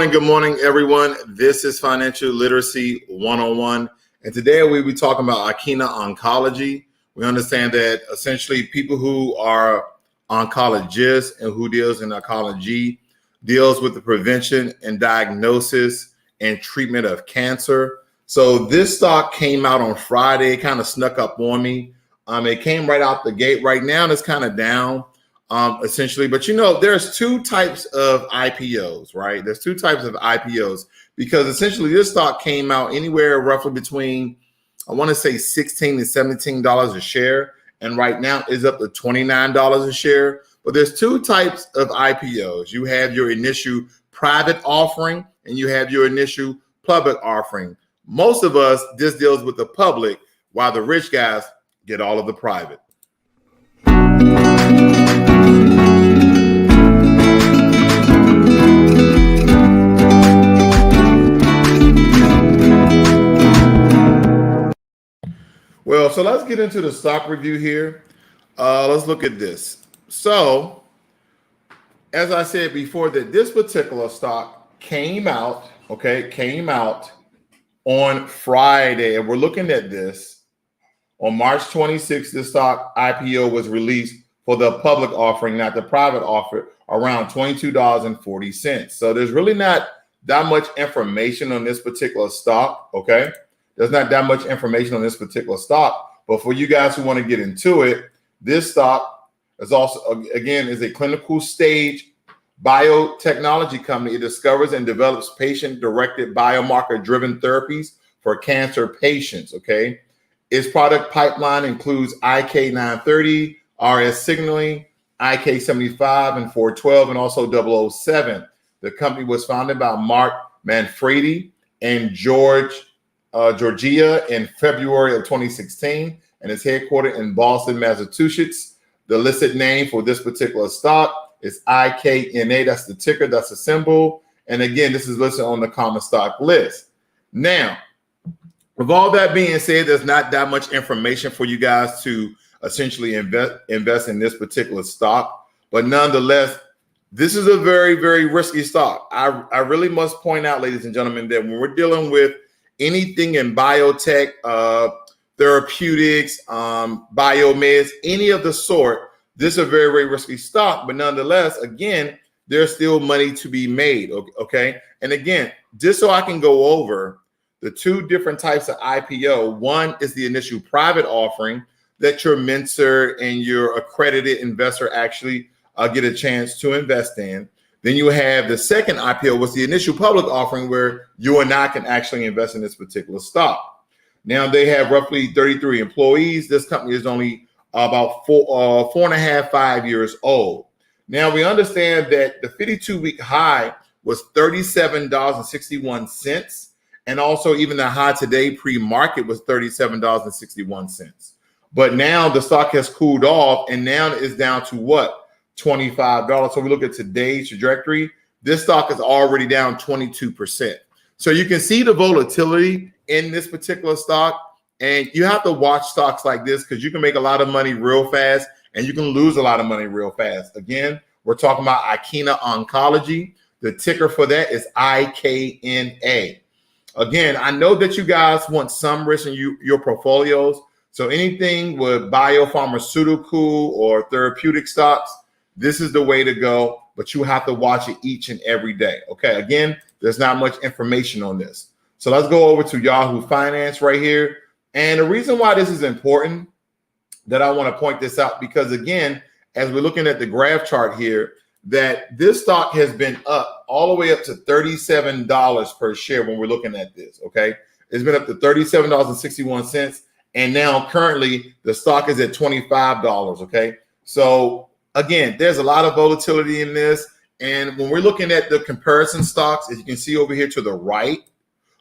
Good morning, everyone. This is Financial Literacy 101. And today we'll be talking about Ikena Oncology. We understand that essentially people who are oncologists and who deals in oncology deals with the prevention and diagnosis and treatment of cancer. So this stock came out on Friday. It kind of snuck up on me. It came right out the gate. Right now it's kind of down. Essentially, but there's two types of IPOs, right? There's two types of IPOs because essentially this stock came out anywhere roughly between, I want to say $16 and $17 a share. And right now is up to $29 a share. But there's two types of IPOs. You have your initial private offering and you have your initial public offering. Most of us, this deals with the public while the rich guys get all of the private. Well, so let's get into the stock review here. Let's look at this. So, as I said before, that this particular stock came out on Friday, and we're looking at this on March 26th. This stock IPO was released for the public offering, not the private offer, around $22.40. So there's really not that much information on this particular stock, okay? There's not that much information on this particular stock, but for you guys who want to get into it, this stock is also, again, is a clinical stage biotechnology company. It discovers and develops patient-directed biomarker-driven therapies for cancer patients, okay? Its product pipeline includes IK930, RS signaling, IK75 and 412, and also 007. The company was founded by Mark Manfredi and Georgia in February of 2016, and is headquartered in Boston, Massachusetts. The listed name for this particular stock is IKNA. That's the ticker, that's the symbol. And again, this is listed on the common stock list. Now, with all that being said, there's not that much information for you guys to essentially invest in this particular stock. But nonetheless, this is a very, very risky stock. I really must point out, ladies and gentlemen, that when we're dealing with anything in biotech, therapeutics, biomeds, any of the sort, this is a very, very risky stock. But nonetheless, again, there's still money to be made, okay? And again, just so I can go over the two different types of IPO, one is the initial private offering that your mentor and your accredited investor actually get a chance to invest in. Then you have the second IPO, was the initial public offering, where you and I can actually invest in this particular stock. Now they have roughly 33 employees. This company is only about 4.5, 5 years old. Now we understand that the 52-week high was $37.61, and also even the high today pre-market was $37.61. But now the stock has cooled off, and now it's down to what? $25. So we look at today's trajectory. This stock is already down 22%. So you can see the volatility in this particular stock, and you have to watch stocks like this because you can make a lot of money real fast and you can lose a lot of money real fast. Again, we're talking about Ikena Oncology. The ticker for that is IKNA. Again, I know that you guys want some risk in your portfolios. So anything with biopharmaceutical or therapeutic stocks, this is the way to go, but you have to watch it each and every day. Okay, again, there's not much information on this. So let's go over to Yahoo Finance right here. And the reason why this is important that I want to point this out, because again, as we're looking at the graph chart here, that this stock has been up all the way up to $37 per share when we're looking at this, okay? It's been up to $37.61, and now currently the stock is at $25, okay? So again, there's a lot of volatility in this, and when we're looking at the comparison stocks, as you can see over here to the right,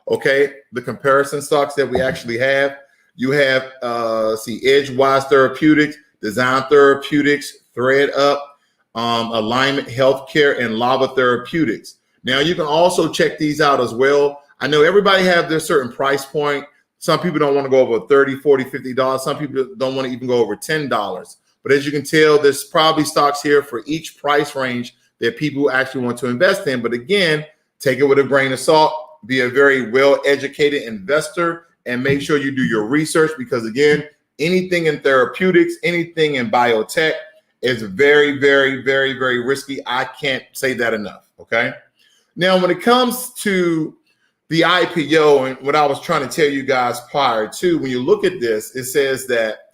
okay, the comparison stocks that we actually have, you have, Edgewise Therapeutics, Design Therapeutics, ThreadUp, Alignment Healthcare, and Lava Therapeutics. Now, you can also check these out as well. I know everybody have their certain price point. Some people don't want to go over $30, $40, $50. Some people don't want to even go over $10. But as you can tell, there's probably stocks here for each price range that people actually want to invest in. But again, take it with a grain of salt. Be a very well-educated investor and make sure you do your research, because again, anything in therapeutics, anything in biotech is very, very, very, very risky. I can't say that enough, okay? Now, when it comes to the IPO and what I was trying to tell you guys prior to, when you look at this, it says that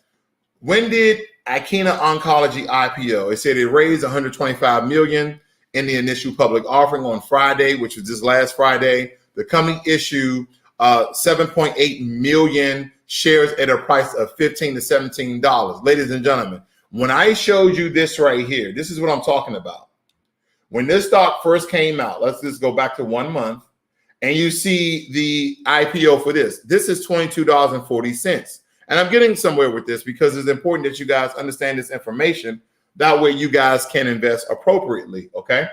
when did Ikena Oncology IPO? It said it raised $125 million in the initial public offering on Friday, which was this last Friday. The company issued 7.8 million shares at a price of $15 to $17. Ladies and gentlemen, when I showed you this right here, this is what I'm talking about. When this stock first came out, let's just go back to 1 month, and you see the IPO for this. This is $22.40. And I'm getting somewhere with this because it's important that you guys understand this information. That way you guys can invest appropriately, okay?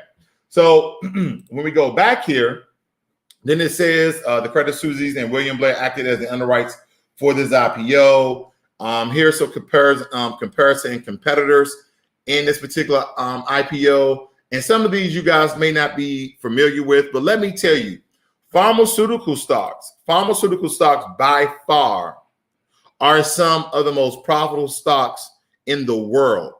So when we go back here, then it says the Credit Suisse and William Blair acted as the underwrites for this IPO. Here's some comparison and competitors in this particular IPO. And some of these you guys may not be familiar with, but let me tell you, pharmaceutical stocks by far are some of the most profitable stocks in the world.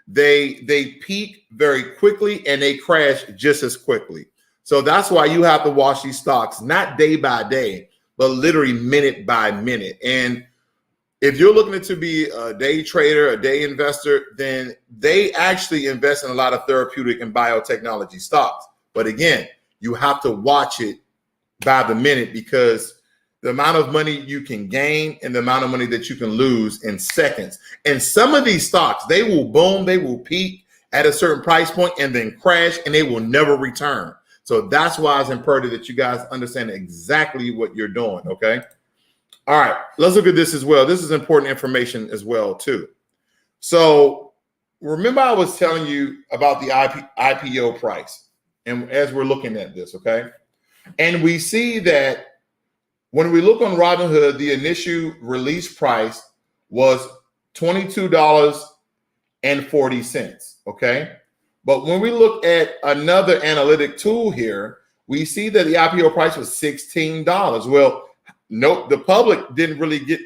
They peak very quickly and they crash just as quickly. So that's why you have to watch these stocks, not day by day, but literally minute by minute. And if you're looking to be a day trader, a day investor, then they actually invest in a lot of therapeutic and biotechnology stocks. But again, you have to watch it by the minute, because the amount of money you can gain and the amount of money that you can lose in seconds. And some of these stocks, they will boom, they will peak at a certain price point and then crash, and they will never return. So that's why it's imperative that you guys understand exactly what you're doing, okay? All right, let's look at this as well. This is important information as well, too. So remember I was telling you about the IPO price, and as we're looking at this, okay? And we see that when we look on Robinhood, the initial release price was $22.40, okay? But when we look at another analytic tool here, we see that the IPO price was $16. Well, nope, the public didn't really get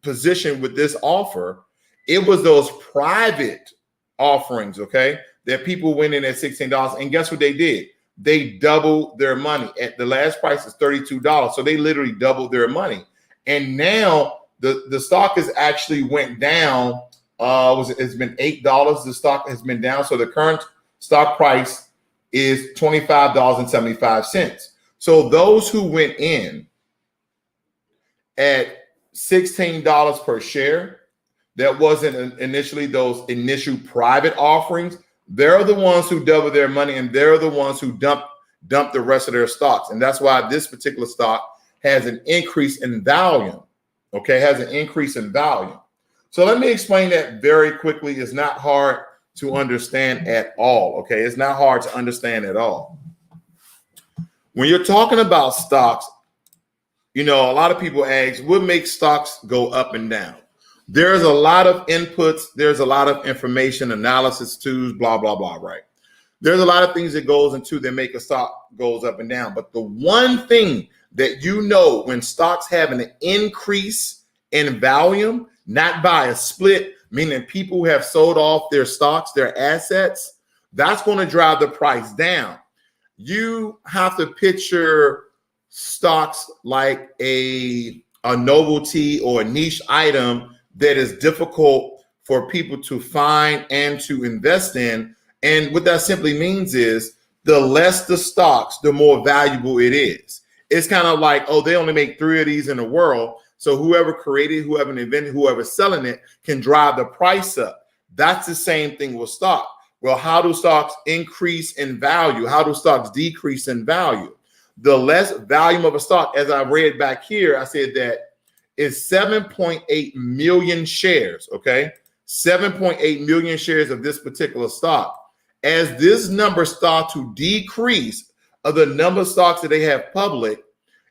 positioned with this offer. It was those private offerings, okay, that people went in at $16. And guess what they did? They doubled their money. At the last price is $32. So they literally doubled their money. And now the stock has actually went down. It's been $8. The stock has been down. So the current stock price is $25.75. So those who went in at $16 per share, that wasn't initially those initial private offerings. They're the ones who double their money, and they're the ones who dump the rest of their stocks. And that's why this particular stock has an increase in volume, okay, has an increase in volume. So let me explain that very quickly. It's not hard to understand at all, okay? It's not hard to understand at all. When you're talking about stocks, you know, a lot of people ask, what makes stocks go up and down? There's a lot of inputs. There's a lot of information, analysis tools, blah, blah, blah, right? There's a lot of things that goes into that make a stock goes up and down. But the one thing that you know when stocks have an increase in volume, not by a split, meaning people have sold off their stocks, their assets, that's going to drive the price down. You have to picture stocks like a novelty or a niche item that is difficult for people to find and to invest in. And what that simply means is the less the stocks, the more valuable it is. It's kind of like, oh, they only make 3 of these in the world. So whoever created, whoever invented, whoever's selling it can drive the price up. That's the same thing with stock. Well, how do stocks increase in value? How do stocks decrease in value? The less volume of a stock, as I read back here, I said that is 7.8 million shares, okay? 7.8 million shares of this particular stock. As this number starts to decrease of the number of stocks that they have public,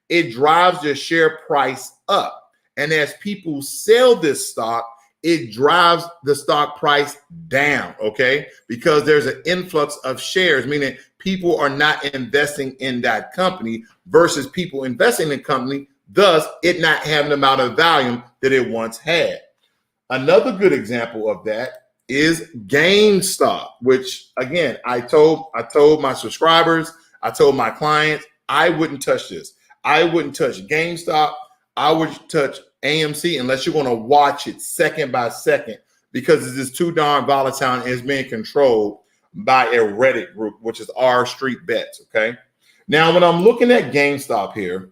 it drives their share price up. And as people sell this stock, it drives the stock price down, okay? Because there's an influx of shares, meaning people are not investing in that company versus people investing in the company, thus it not having the amount of volume that it once had. Another good example of that is GameStop, which again, I told my subscribers, I told my clients, I wouldn't touch this. I wouldn't touch GameStop. I would touch AMC unless you're going to watch it second by second, because it is too darn volatile and is being controlled by a Reddit group, which is R Street Bets. Okay. Now, when I'm looking at GameStop here,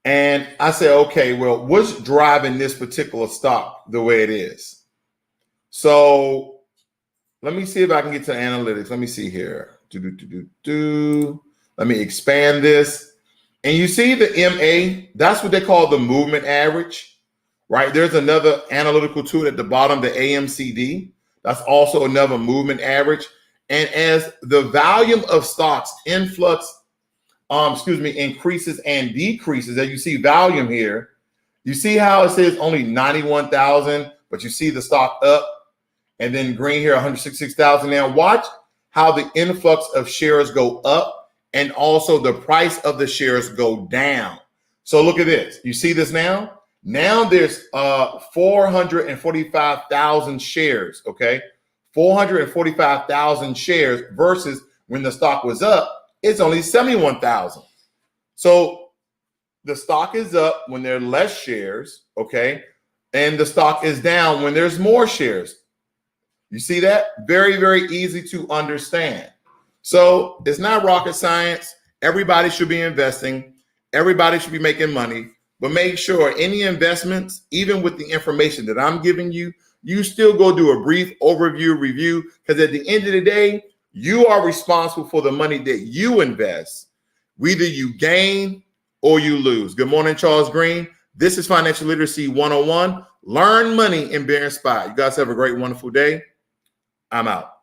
and I say, okay, well, what's driving this particular stock the way it is? So let me see if I can get to analytics. Let me see here. Let me expand this. And you see the MA, that's what they call the movement average, right? There's another analytical tool at the bottom, the AMCD. That's also another movement average. And as the volume of stocks increases and decreases, as you see volume here, you see how it says only 91,000, but you see the stock up, and then green here, 166,000. Now watch how the influx of shares go up and also the price of the shares go down. So look at this. You see this now? Now there's 445,000 shares, okay? 445,000 shares versus when the stock was up, it's only 71,000. So the stock is up when there are less shares, okay? And the stock is down when there's more shares. You see that? Very, very easy to understand. So it's not rocket science. Everybody should be investing. Everybody should be making money. But make sure any investments, even with the information that I'm giving you, you still go do a brief overview review, because at the end of the day, you are responsible for the money that you invest. Whether you gain or you lose. Good morning, Charles Green. This is Financial Literacy 101. Learn money and be inspired. You guys have a great, wonderful day. I'm out.